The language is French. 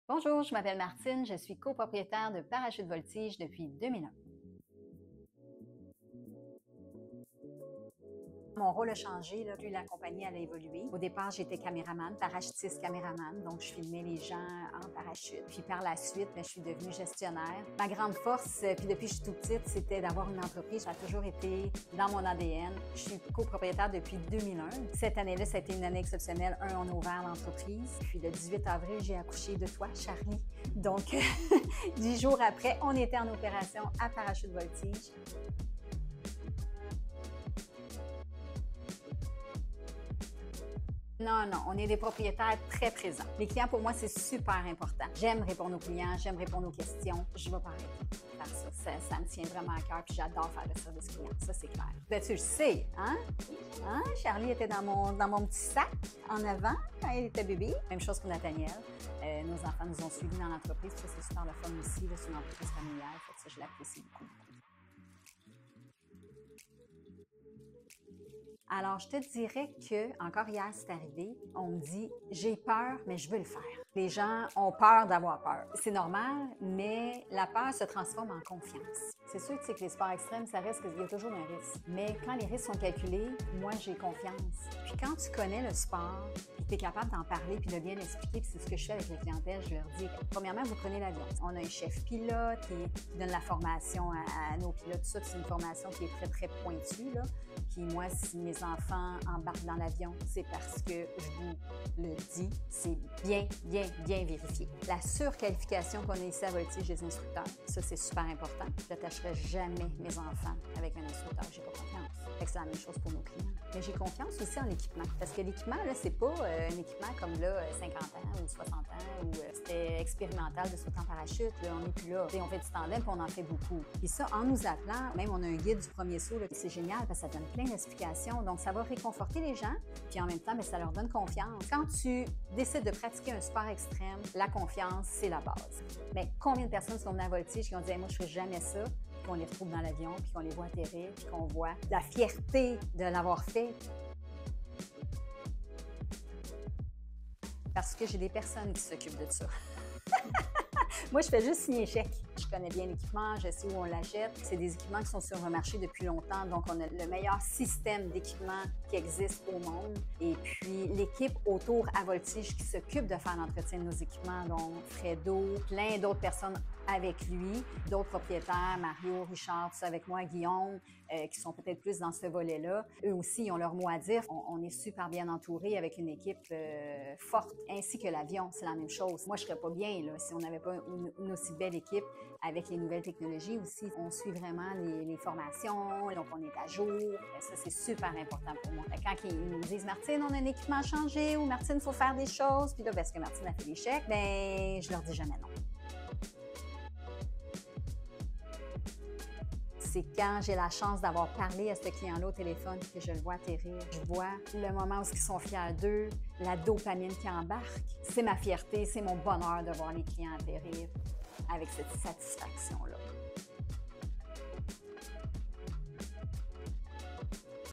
Bonjour, je m'appelle Martine, je suis copropriétaire de Parachute Voltige depuis 2001. Mon rôle a changé, là, plus la compagnie a évolué. Au départ, j'étais caméraman, parachutiste caméraman, donc je filmais les gens en parachute. Puis par la suite, je suis devenue gestionnaire. Ma grande force, puis depuis que je suis toute petite, c'était d'avoir une entreprise. Ça a toujours été dans mon ADN. Je suis copropriétaire depuis 2001. Cette année-là, ça a été une année exceptionnelle. On a ouvert l'entreprise. Puis le 18 avril, j'ai accouché de toi, Charlie. Donc, 10 jours après, on était en opération à Parachute Voltige. Non, non, on est des propriétaires très présents. Les clients, pour moi, c'est super important. J'aime répondre aux clients, j'aime répondre aux questions. Je vais pas arrêter de faire ça. Ça me tient vraiment à cœur, puis j'adore faire le service client. Ça, c'est clair. Ben, tu le sais, hein? Charlie était dans mon petit sac en avant quand il était bébé. Même chose pour Nathaniel. Nos enfants nous ont suivis dans l'entreprise. Ça, c'est super le fun aussi. C'est une entreprise familiale. Fait que ça, je l'apprécie beaucoup. Alors, je te dirais que, encore hier, c'est arrivé, on me dit, j'ai peur, mais je veux le faire. Les gens ont peur d'avoir peur. C'est normal, mais la peur se transforme en confiance. C'est sûr que les sports extrêmes, ça reste qu'il y a toujours un risque. Mais quand les risques sont calculés, moi, j'ai confiance. Puis quand tu connais le sport, puis tu es capable d'en parler, puis de bien l'expliquer, puis c'est ce que je fais avec la clientèle, je leur dis, premièrement, vous prenez l'avion. On a un chef pilote qui donne la formation à nos pilotes. Tout ça, c'est une formation qui est très, très pointue, là. Puis moi, si mes enfants embarquent dans l'avion, c'est parce que je vous le dis, c'est bien vérifié. La surqualification qu'on a ici à Voltige des instructeurs, ça, c'est super important. Je n'attacherai jamais mes enfants avec un instructeur. J'ai pas confiance. Fait que c'est la même chose pour nos clients. Mais j'ai confiance aussi en l'équipement. Parce que l'équipement, là, c'est pas un équipement comme là, 50 ans ou 60 ans ou c'était expérimental de sauter en parachute. Là, on n'est plus là. T'sais, on fait du tandem puis on en fait beaucoup. Puis ça, en nous appelant, même on a un guide du premier saut, là, c'est génial parce que ça donne plein d'explications. Donc, ça va réconforter les gens. Puis en même temps, ça leur donne confiance. Quand tu décides de pratiquer un sport extrême, la confiance, c'est la base. Mais combien de personnes sont venues à Voltige qui ont dit hey, moi, je ne ferai jamais ça, puis qu'on les retrouve dans l'avion, puis qu'on les voit atterrir, puis qu'on voit la fierté de l'avoir fait. Parce que j'ai des personnes qui s'occupent de ça. Moi, je fais juste signer chèque. Je connais bien l'équipement, je sais où on l'achète. C'est des équipements qui sont sur le marché depuis longtemps, donc on a le meilleur système d'équipement qui existe au monde. Et puis, l'équipe autour à Voltige qui s'occupe de faire l'entretien de nos équipements, donc Fredo, plein d'autres personnes avec lui, d'autres propriétaires, Mario, Richard, tout ça avec moi, Guillaume, qui sont peut-être plus dans ce volet-là. Eux aussi, ils ont leur mot à dire. On est super bien entourés avec une équipe forte, ainsi que l'avion, c'est la même chose. Moi, je serais pas bien là, si on n'avait pas une aussi belle équipe avec les nouvelles technologies aussi. On suit vraiment les formations, donc on est à jour. Ça, c'est super important pour moi. Quand ils nous disent « Martine, on a un équipement changé » ou « Martine, il faut faire des choses », puis là, parce que Martine a fait des chèques, ben je leur dis jamais non. C'est quand j'ai la chance d'avoir parlé à ce client-là au téléphone que je le vois atterrir. Je vois le moment où ils sont fiers d'eux, la dopamine qui embarque. C'est ma fierté, c'est mon bonheur de voir les clients atterrir avec cette satisfaction-là.